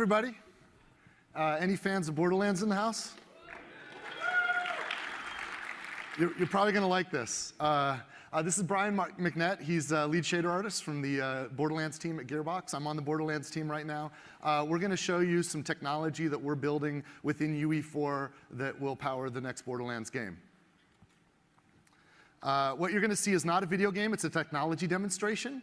everybody. Any fans of Borderlands in the house? You're probably going to like this. This is Brian McNett. He's lead shader artist from the Borderlands team at Gearbox. I'm on the Borderlands team right now. We're going to show you some technology that we're building within UE4 that will power the next Borderlands game. What you're going to see is not a video game, it's a technology demonstration.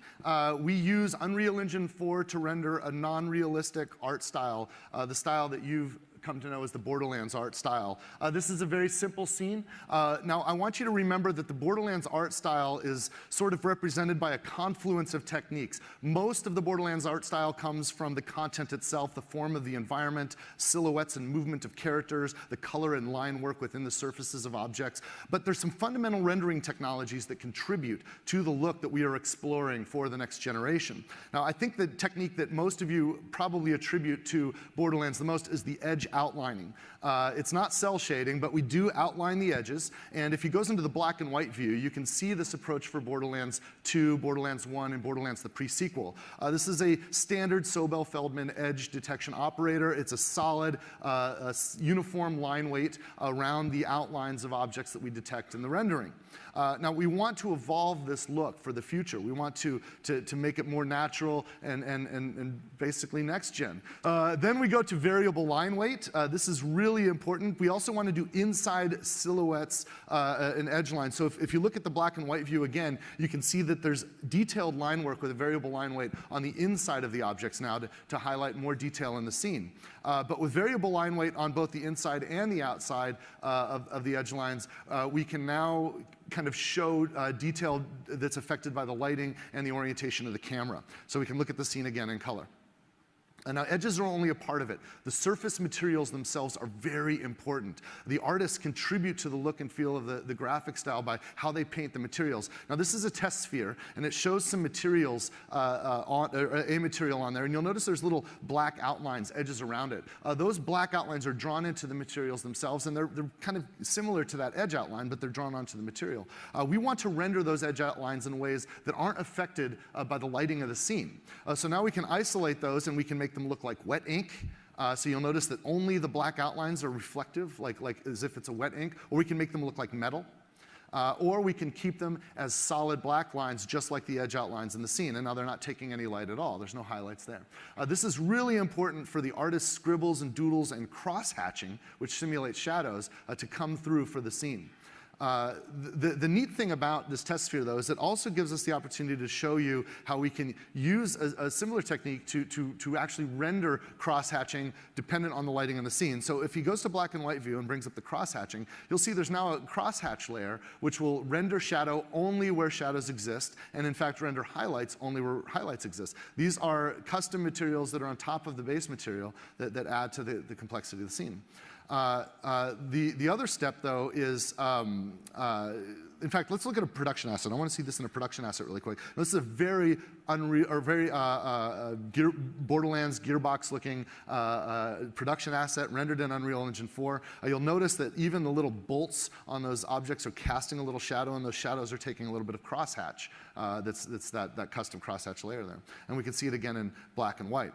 We use Unreal Engine 4 to render a non-realistic art style, the style that you've come to know as the Borderlands art style. This is a very simple scene. Now, I want you to remember that the Borderlands art style is sort of represented by a confluence of techniques. Most of the Borderlands art style comes from the content itself, the form of the environment, silhouettes and movement of characters, the color and line work within the surfaces of objects. But there's some fundamental rendering technologies that contribute to the look that we are exploring for the next generation. Now, I think the technique that most of you probably attribute to Borderlands the most is the edge outlining. It's not cell shading, but we do outline the edges. And if he goes into the black and white view, you can see this approach for Borderlands 2, Borderlands 1, and Borderlands the pre-sequel. This is a standard Sobel-Feldman edge detection operator. It's a solid, uniform line weight around the outlines of objects that we detect in the rendering. Now, we want to evolve this look for the future. We want to make it more natural and basically next gen. Then we go to variable line weight. This is really important. We also want to do inside silhouettes and edge lines. So if you look at the black and white view again, you can see that there's detailed line work with a variable line weight on the inside of the objects now to highlight more detail in the scene. But with variable line weight on both the inside and the outside of the edge lines, we can now kind of show detail that's affected by the lighting and the orientation of the camera. So we can look at the scene again in color. And now, edges are only a part of it. The surface materials themselves are very important. The artists contribute to the look and feel of the graphic style by how they paint the materials. Now, this is a test sphere, and it shows some materials, a material on there. And you'll notice there's little black outlines, edges around it. Those black outlines are drawn into the materials themselves, and they're kind of similar to that edge outline, but they're drawn onto the material. We want to render those edge outlines in ways that aren't affected by the lighting of the scene. So now we can isolate those, and we can make them look like wet ink. So you'll notice that only the black outlines are reflective, like as if it's a wet ink, or we can make them look like metal. Or we can keep them as solid black lines, just like the edge outlines in the scene. And now they're not taking any light at all. There's no highlights there. This is really important for the artist's scribbles and doodles and cross-hatching, which simulates shadows, to come through for the scene. The neat thing about this test sphere, though, is it also gives us the opportunity to show you how we can use a similar technique to actually render cross-hatching dependent on the lighting in the scene. So if he goes to black and white view and brings up the cross-hatching, you'll see there's now a cross-hatch layer which will render shadow only where shadows exist, and in fact render highlights only where highlights exist. These are custom materials that are on top of the base material that add to the complexity of the scene. The other step, though, is, in fact, let's look at a production asset. I want to see this in a production asset really quick. This is a very Borderlands Gearbox-looking production asset rendered in Unreal Engine 4. You'll notice that even the little bolts on those objects are casting a little shadow, and those shadows are taking a little bit of crosshatch. That's that custom crosshatch layer there. And we can see it again in black and white.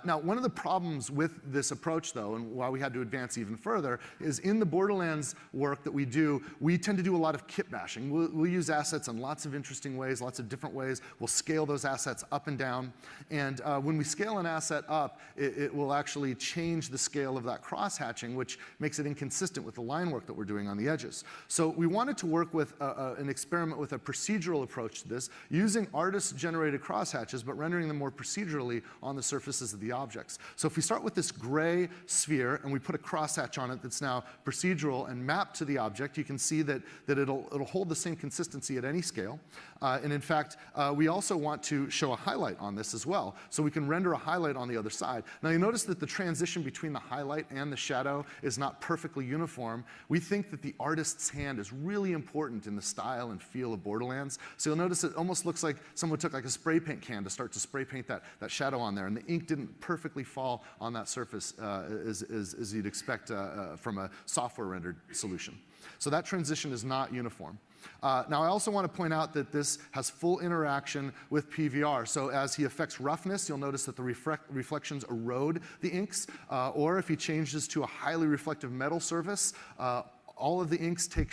Now, one of the problems with this approach, though, and why we had to advance even further, is in the Borderlands work that we do, we tend to do a lot of kit bashing. We'll use assets in lots of interesting ways, lots of different ways. We'll scale those assets up and down. And when we scale an asset up, it will actually change the scale of that cross-hatching, which makes it inconsistent with the line work that we're doing on the edges. So we wanted to work with an experiment with a procedural approach to this, using artist-generated crosshatches, but rendering them more procedurally on the surfaces of the objects. So if we start with this gray sphere and we put a crosshatch on it that's now procedural and mapped to the object, you can see that it'll hold the same consistency at any scale. And in fact, we also want to show a highlight on this as well. So we can render a highlight on the other side. Now you notice that the transition between the highlight and the shadow is not perfectly uniform. We think that the artist's hand is really important in the style and feel of Borderlands. So you'll notice it almost looks like someone took like a spray paint can to start to spray paint that shadow on there, and the ink didn't perfectly fall on that surface as you'd expect from a software rendered solution. So that transition is not uniform. Now I also want to point out that this has full interaction with PVR. So as he affects roughness, you'll notice that the reflections erode the inks, or if he changes to a highly reflective metal surface, all of the inks take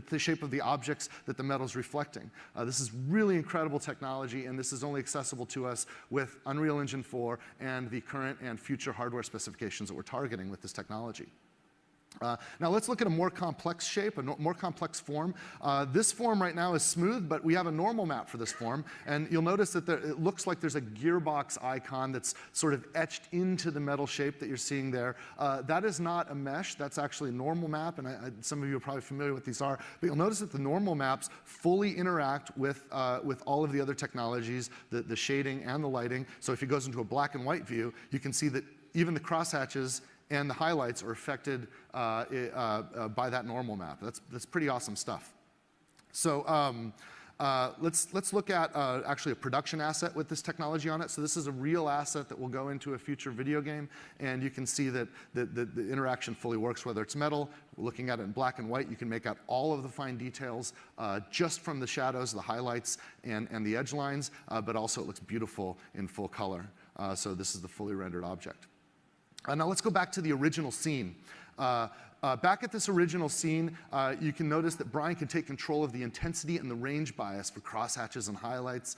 the shape of the objects that the metal's reflecting. This is really incredible technology, and this is only accessible to us with Unreal Engine 4 and the current and future hardware specifications that we're targeting with this technology. Now let's look at a more complex shape, a more complex form. This form right now is smooth, but we have a normal map for this form, and you'll notice that it looks like there's a Gearbox icon that's sort of etched into the metal shape that you're seeing there. That is not a mesh, that's actually a normal map, and some of you are probably familiar with these are, but you'll notice that the normal maps fully interact with all of the other technologies, the shading and the lighting. So if he goes into a black and white view, you can see that even the crosshatches and the highlights are affected by that normal map. That's pretty awesome stuff. So let's look at actually a production asset with this technology on it. So this is a real asset that will go into a future video game, and you can see that the interaction fully works, whether it's metal. Looking at it in black and white, you can make out all of the fine details just from the shadows, the highlights, and the edge lines, but also it looks beautiful in full color. So this is the fully rendered object. Now let's go back to the original scene. Back at this original scene, you can notice that Brian can take control of the intensity and the range bias for crosshatches and highlights.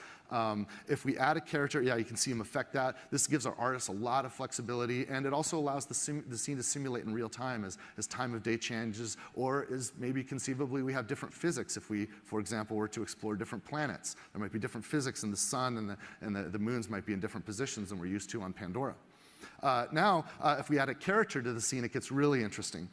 If we add a character, yeah, you can see him affect that. This gives our artists a lot of flexibility, and it also allows the scene to simulate in real time as time of day changes, or as maybe conceivably we have different physics if we, for example, were to explore different planets. There might be different physics in the sun, and the moons might be in different positions than we're used to on Pandora. Now, if we add a character to the scene, it gets really interesting.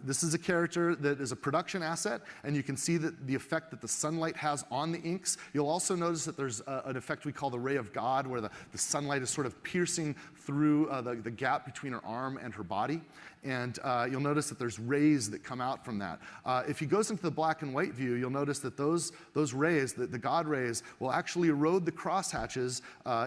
This is a character that is a production asset, and you can see that the effect that the sunlight has on the inks. You'll also notice that there's an effect we call the ray of God, where the sunlight is sort of piercing through the gap between her arm and her body. And you'll notice that there's rays that come out from that. If he goes into the black and white view, you'll notice that those rays, the God rays, will actually erode the crosshatches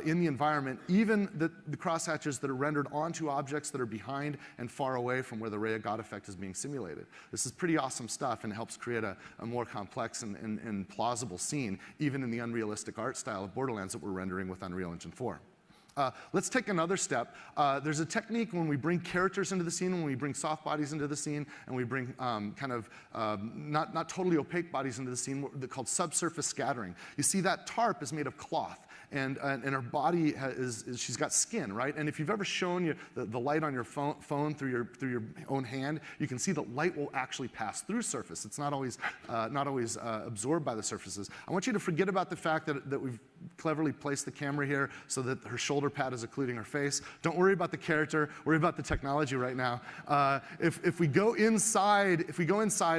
in the environment, even the crosshatches that are rendered onto objects that are behind and far away from where the ray of God effect is being simulated. This is pretty awesome stuff, and helps create a more complex and plausible scene, even in the unrealistic art style of Borderlands that we're rendering with Unreal Engine 4. Let's take another step. There's a technique when we bring characters into the scene, when we bring soft bodies into the scene, and we bring kind of not totally opaque bodies into the scene, called subsurface scattering. You see that tarp is made of cloth, and her body she's got skin, right? And if you've ever shown the light on your phone through your own hand, you can see the light will actually pass through surface. It's not always absorbed by the surfaces. I want you to forget about the fact that we've cleverly placed the camera here so that her shoulder pad is occluding her face. Don't worry about the character, worry about the technology right now. If we go inside,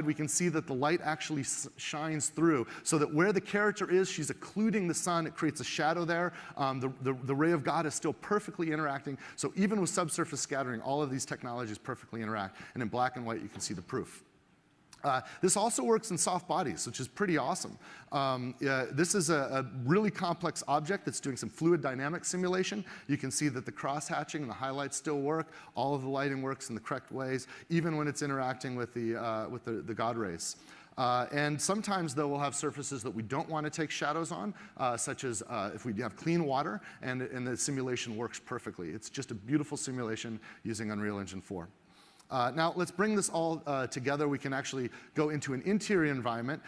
we can see that the light actually shines through, so that where the character is, she's occluding the sun. It creates a shadow there. The ray of God is still perfectly interacting. So even with subsurface scattering, all of these technologies perfectly interact. And in black and white, you can see the proof. This also works in soft bodies, which is pretty awesome. This is a really complex object that's doing some fluid dynamics simulation. You can see that the cross-hatching and the highlights still work. All of the lighting works in the correct ways, even when it's interacting with the God rays. And sometimes, though, we'll have surfaces that we don't want to take shadows on, such as if we have clean water, and the simulation works perfectly. It's just a beautiful simulation using Unreal Engine 4. Now, let's bring this all together. We can actually go into an interior environment.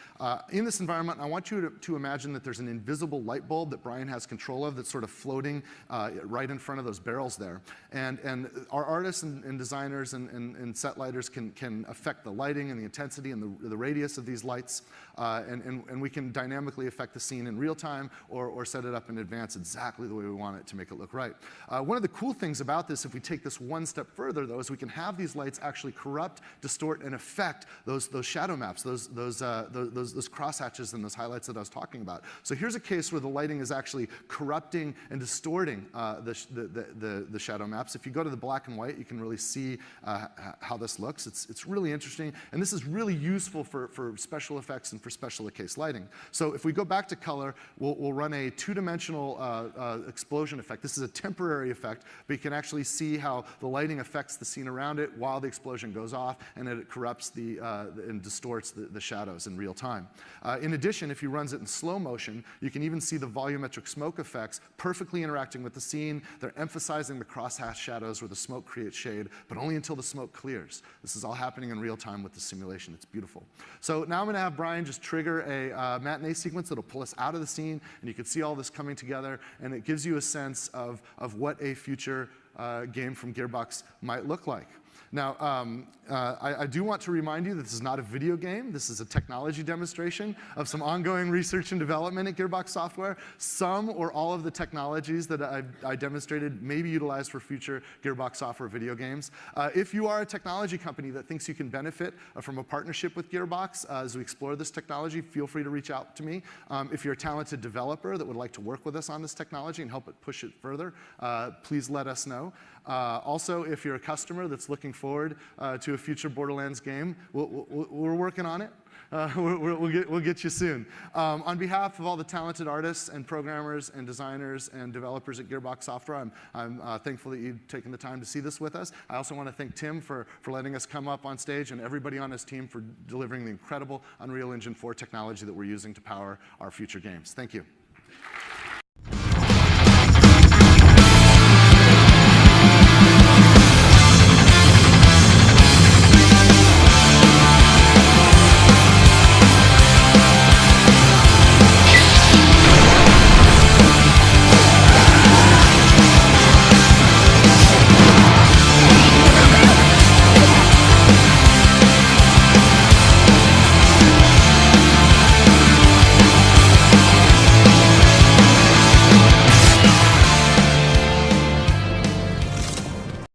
In this environment, I want you to imagine that there's an invisible light bulb that Brian has control of that's sort of floating right in front of those barrels there. And our artists and designers and set lighters can affect the lighting and the intensity and the radius of these lights. And we can dynamically affect the scene in real time, or set it up in advance exactly the way we want it to make it look right. One of the cool things about this, if we take this one step further, though, is we can have these lights lights actually corrupt, distort, and affect those shadow maps, those crosshatches and those highlights that I was talking about. So here's a case where the lighting is actually corrupting and distorting the shadow maps. If you go to the black and white, you can really see how this looks. It's really interesting, and this is really useful for special effects and for special case lighting. So if we go back to color, we'll run a two-dimensional explosion effect. This is a temporary effect, but you can actually see how the lighting affects the scene around it while the explosion goes off, and it corrupts and distorts the shadows in real time. In addition, if you run it in slow motion, you can even see the volumetric smoke effects perfectly interacting with the scene. They're emphasizing the crosshatch shadows where the smoke creates shade, but only until the smoke clears. This is all happening in real time with the simulation. It's beautiful. So now I'm going to have Brian just trigger a matinee sequence that'll pull us out of the scene, and you can see all this coming together, and it gives you a sense of what a future game from Gearbox might look like. Now, I do want to remind you that this is not a video game. This is a technology demonstration of some ongoing research and development at Gearbox Software. Some or all of the technologies that I demonstrated may be utilized for future Gearbox Software video games. If you are a technology company that thinks you can benefit from a partnership with Gearbox as we explore this technology, feel free to reach out to me. If you're a talented developer that would like to work with us on this technology and help it push it further, please let us know. Also, if you're a customer that's looking forward to a future Borderlands game, we're working on it. We'll get you soon. On behalf of all the talented artists and programmers and designers and developers at Gearbox Software, I'm thankful that you've taken the time to see this with us. I also want to thank Tim for letting us come up on stage, and everybody on his team for delivering the incredible Unreal Engine 4 technology that we're using to power our future games. Thank you.